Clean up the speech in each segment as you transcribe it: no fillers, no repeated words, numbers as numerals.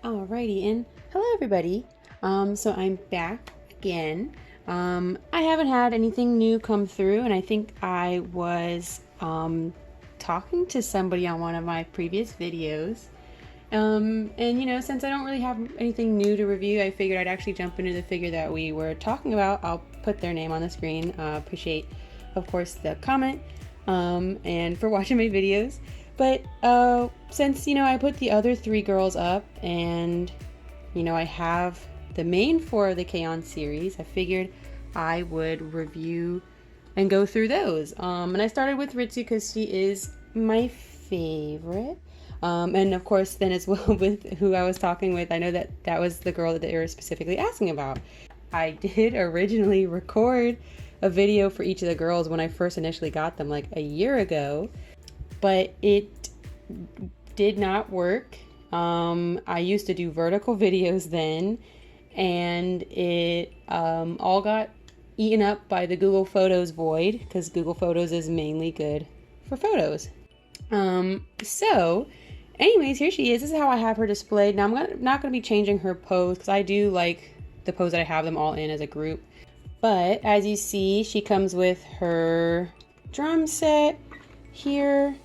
Alrighty, and hello everybody. So I'm back again. I haven't had anything new come through, and I think I was talking to somebody on one of my previous videos. And since I don't really have anything new to review, I figured I'd actually jump into the figure that we were talking about. I'll put their name on the screen. Appreciate, of course, the comment and for watching my videos. But since I put the other three girls up, and I have the main four of the K-On! Series, I figured I would review and go through those. And I started with Ritsu because she is my favorite. And of course, then as well with who I was talking with, I know that was the girl that they were specifically asking about. I did originally record a video for each of the girls when I first initially got them, like a year ago, but it did not work. I used to do vertical videos then, and it all got eaten up by the Google Photos void, because Google Photos is mainly good for photos. So anyways, here she is. This is how I have her displayed. Now I'm not going to be changing her pose because I do like the pose that I have them all in as a group. But as you see, she comes with her drum set here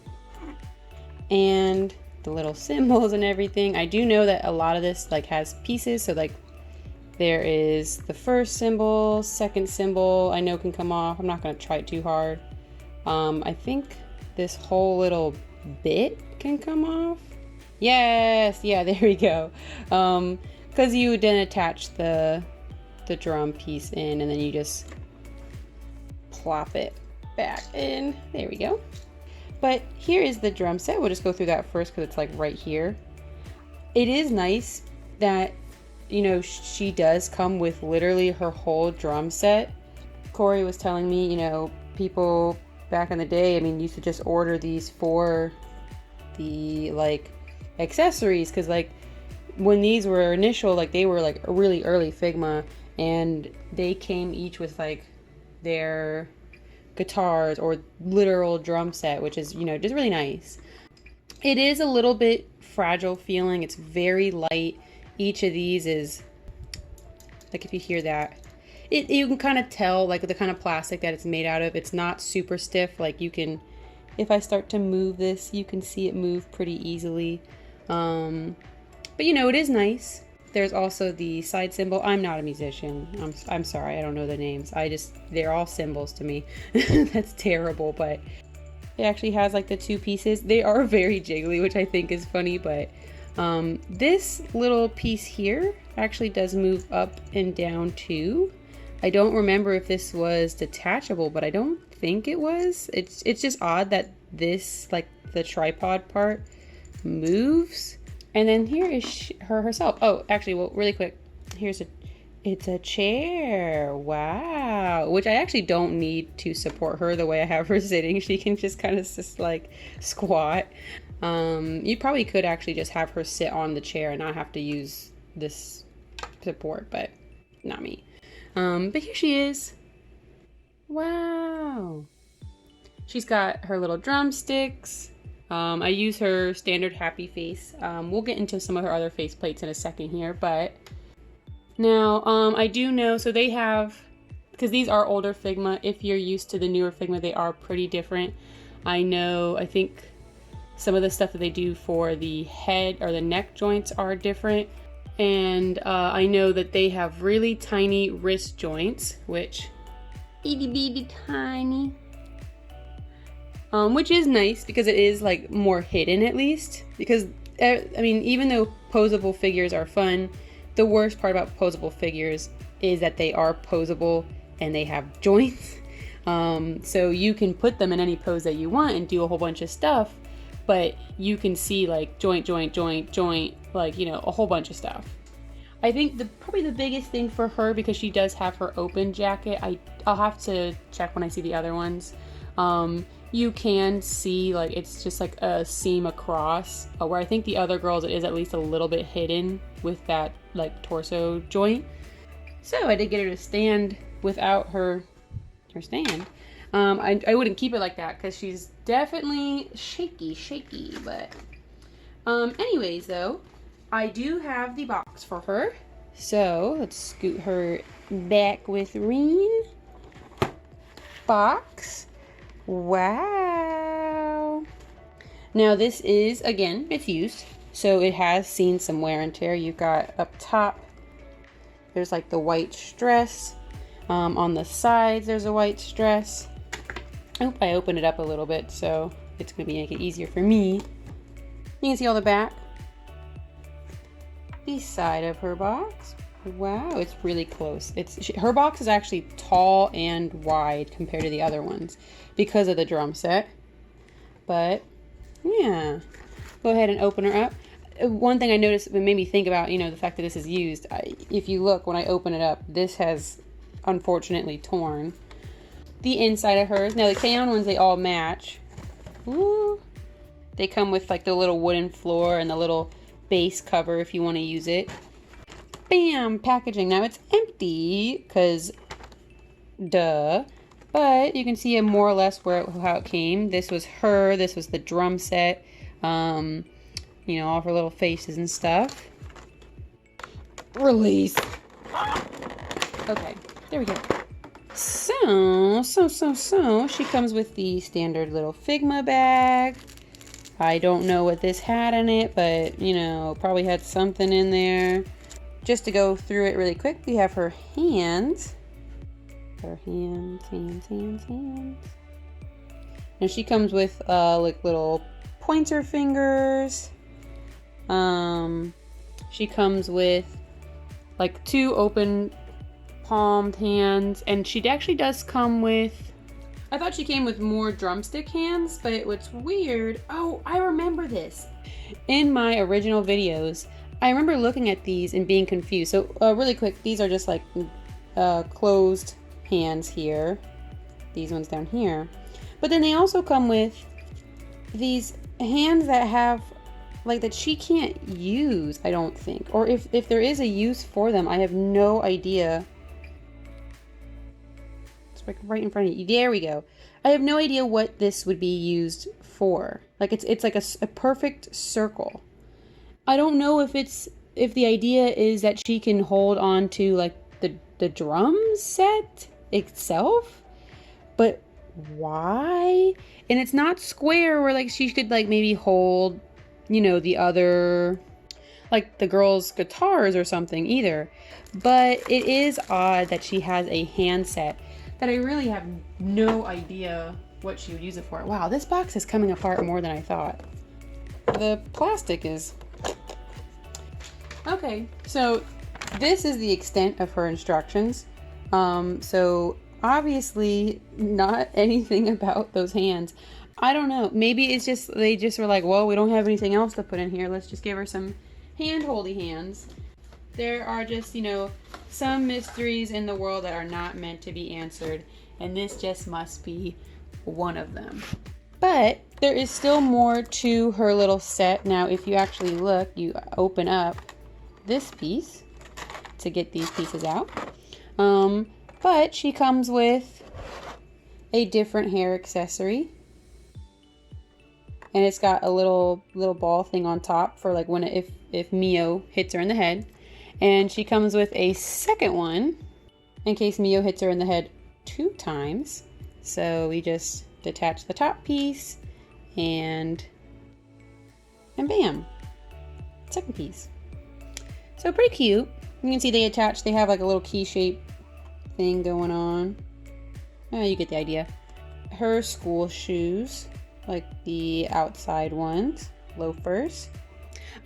and the little symbols and everything. I do know that a lot of this has pieces. So there is the first symbol, second symbol I know can come off. I'm not going to try it too hard. I think this whole little bit can come off. Yes, yeah, there we go. Because you then attach the drum piece in, and then you just plop it back in. There we go. But here is the drum set. We'll just go through that first because it's right here. It is nice that she does come with literally her whole drum set. Corey was telling me, people back in the day, used to just order these for the accessories, because when these were initial, they were a really early Figma, and they came each with their guitars or literal drum set, which is just really nice. It is a little bit fragile feeling. It's very light. Each of these is if you hear that, you can kind of tell the kind of plastic that it's made out of. It's not super stiff. You can, if I start to move this, you can see it move pretty easily. But it is nice. There's also the side symbol. I'm not a musician. I'm sorry, I don't know the names. They're all symbols to me. That's terrible, but it actually has the two pieces. They are very jiggly, which I think is funny, but this little piece here actually does move up and down too. I don't remember if this was detachable, but I don't think it was. It's just odd that this, the tripod part, moves. And then here is her herself. Oh, actually, well, really quick, it's a chair. Wow. Which I actually don't need to support her the way I have her sitting. She can just kind of squat. You probably could actually just have her sit on the chair and not have to use this support, but not me. But here she is. Wow. She's got her little drumsticks. I use her standard happy face. We'll get into some of her other face plates in a second here, but now I do know, so they have, because these are older Figma, if you're used to the newer Figma, they are pretty different. I think some of the stuff that they do for the head or the neck joints are different. And I know that they have really tiny wrist joints, which itty bitty tiny. Which is nice because it is more hidden, at least. Because even though posable figures are fun, the worst part about posable figures is that they are posable and they have joints. So you can put them in any pose that you want and do a whole bunch of stuff, but you can see joint, a whole bunch of stuff. I think probably the biggest thing for her, because she does have her open jacket, I'll have to check when I see the other ones. You can see it's just a seam across, where I think the other girls it is at least a little bit hidden with that torso joint. So I did get her to stand without her stand. I wouldn't keep it like that because she's definitely shaky, but anyways though, I do have the box for her. So let's scoot her back with Reen. Box. Wow. Now this is, again, it's used. So it has seen some wear and tear. You've got up top, there's like the white stress. On the sides, there's a white stress. Oh, I opened it up a little bit, so it's going to make it easier for me. You can see all the back. The side of her box. Wow, it's really close. Her box is actually tall and wide compared to the other ones because of the drum set. But yeah, go ahead and open her up. One thing I noticed that made me think about, the fact that this is used. If you look, when I open it up, this has unfortunately torn. The inside of hers. Now the K-On ones, they all match. Ooh. They come with like the little wooden floor and the little base cover if you want to use it. Bam! Packaging. Now it's empty because duh. But you can see more or less how it came. This was her. This was the drum set. All of her little faces and stuff. Release. Okay, there we go. So, she comes with the standard little Figma bag. I don't know what this had in it, but, probably had something in there. Just to go through it really quick, we have her hands. Her hands. Now she comes with, like little pointer fingers. She comes with, like 2 open palmed hands, and she actually does come with, I thought she came with more drumstick hands, but what's weird, oh, I remember this. In my original videos, I remember looking at these and being confused. So really quick, these are just like closed hands here, these ones down here, but then they also come with these hands that have like that she can't use, I don't think, or if there is a use for them, I have no idea. Like right in front of you. There we go. I have no idea what this would be used for. Like it's like a perfect circle. I don't know if the idea is that she can hold on to like the drum set itself, but why? And it's not square where like she could like maybe hold, the other, like the girls' guitars or something either. But it is odd that she has a handset that I really have no idea what she would use it for. Wow, this box is coming apart more than I thought. The plastic is... Okay, so this is the extent of her instructions. So obviously not anything about those hands. I don't know. Maybe it's just, they just were like, well, we don't have anything else to put in here. Let's just give her some hand-holdy hands. There are just, some mysteries in the world that are not meant to be answered, and this just must be one of them. But there is still more to her little set. Now, if you actually look, you open up this piece to get these pieces out. But she comes with a different hair accessory. And it's got a little ball thing on top for like when if Mio hits her in the head. And she comes with a second one in case Mio hits her in the head 2 times. So we just detach the top piece and bam, second piece. So pretty cute. You can see they have like a little key shape thing going on. You get the idea. Her school shoes, like the outside ones, loafers.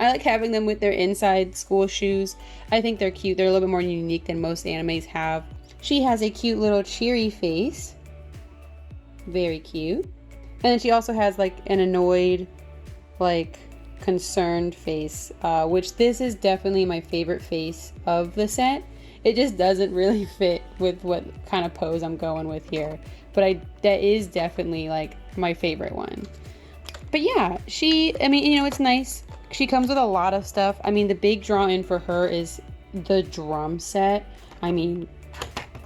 I like having them with their inside school shoes. I think they're cute. They're a little bit more unique than most animes have. She has a cute little cheery face. Very cute. And then she also has like an annoyed, like concerned face, which this is definitely my favorite face of the set. It just doesn't really fit with what kind of pose I'm going with here. But that is definitely like my favorite one. But yeah, it's nice. She comes with a lot of stuff. The big draw in for her is the drum set.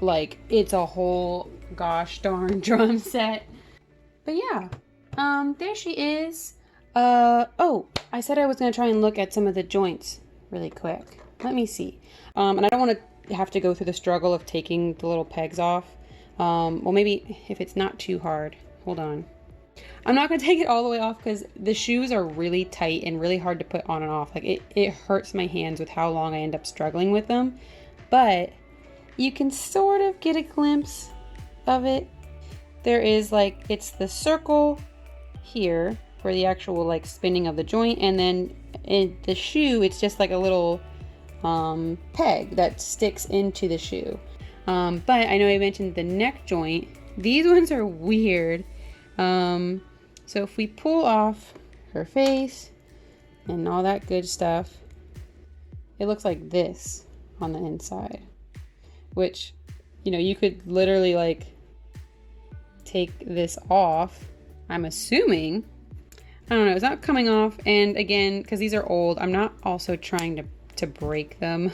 Like it's a whole gosh darn drum set. But yeah, there she is. Oh, I said I was gonna try and look at some of the joints really quick. Let me see. And I don't want to have to go through the struggle of taking the little pegs off. Well, maybe if it's not too hard. Hold on. I'm not going to take it all the way off because the shoes are really tight and really hard to put on and off. Like it hurts my hands with how long I end up struggling with them. But you can sort of get a glimpse of it. There is like, it's the circle here for the actual like spinning of the joint, and then in the shoe it's just like a little peg that sticks into the shoe. But I know I mentioned the neck joint. These ones are weird. So if we pull off her face and all that good stuff, it looks like this on the inside, which, you know, you could literally like take this off. I'm assuming, I don't know, it's not coming off. And again, because these are old, I'm not also trying to break them.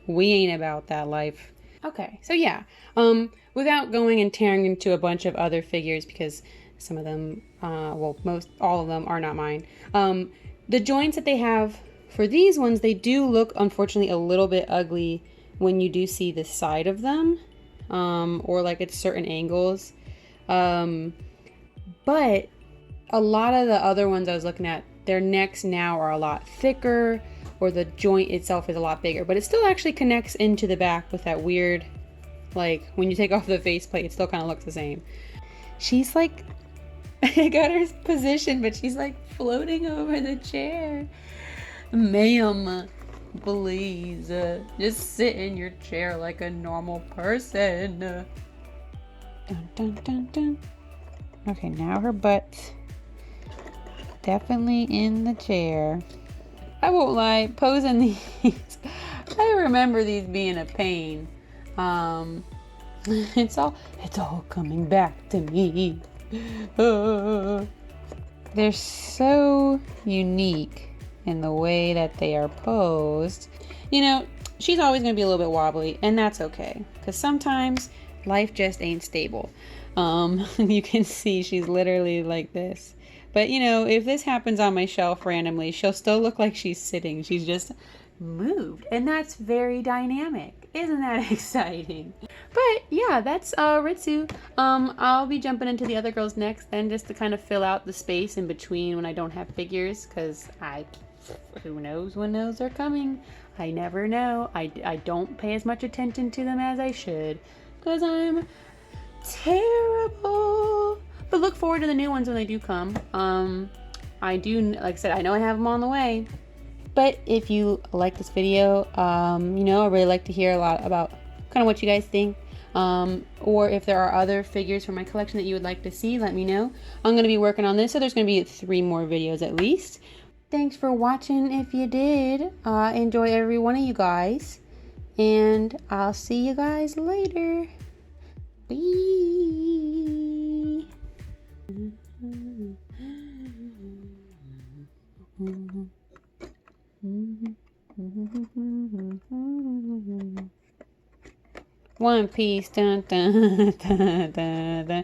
We ain't about that life. Okay, so yeah, without going and tearing into a bunch of other figures, because some of them, well, all of them are not mine. The joints that they have for these ones, they do look, unfortunately, a little bit ugly when you do see the side of them, or like at certain angles. But a lot of the other ones I was looking at, their necks now are a lot thicker, or the joint itself is a lot bigger, but it still actually connects into the back with that weird, like when you take off the faceplate, it still kind of looks the same. She's like, I got her position, but she's like floating over the chair. Ma'am, please, just sit in your chair like a normal person. Dun, dun, dun, dun. Okay, now her butt's definitely in the chair. I won't lie, posing these, I remember these being a pain. It's all coming back to me. They're so unique in the way that they are posed. You know, she's always going to be a little bit wobbly, and that's okay, because sometimes life just ain't stable. You can see she's literally like this. But, you know, if this happens on my shelf randomly, she'll still look like she's sitting. She's just moved, and that's very dynamic. Isn't that exciting? But yeah, that's Ritsu. I'll be jumping into the other girls next then, just to kind of fill out the space in between when I don't have figures, because who knows when those are coming. I never know. I don't pay as much attention to them as I should, because I'm terrible. But look forward to the new ones when they do come. I do, like I said, I know I have them on the way. But if you like this video, you know, I really like to hear a lot about kind of what you guys think. Or if there are other figures from my collection that you would like to see, let me know. I'm going to be working on this, so there's going to be 3 more videos at least. Thanks for watching if you did. Enjoy every one of you guys. And I'll see you guys later. Bye. One Piece, dun, dun, dun, dun, dun.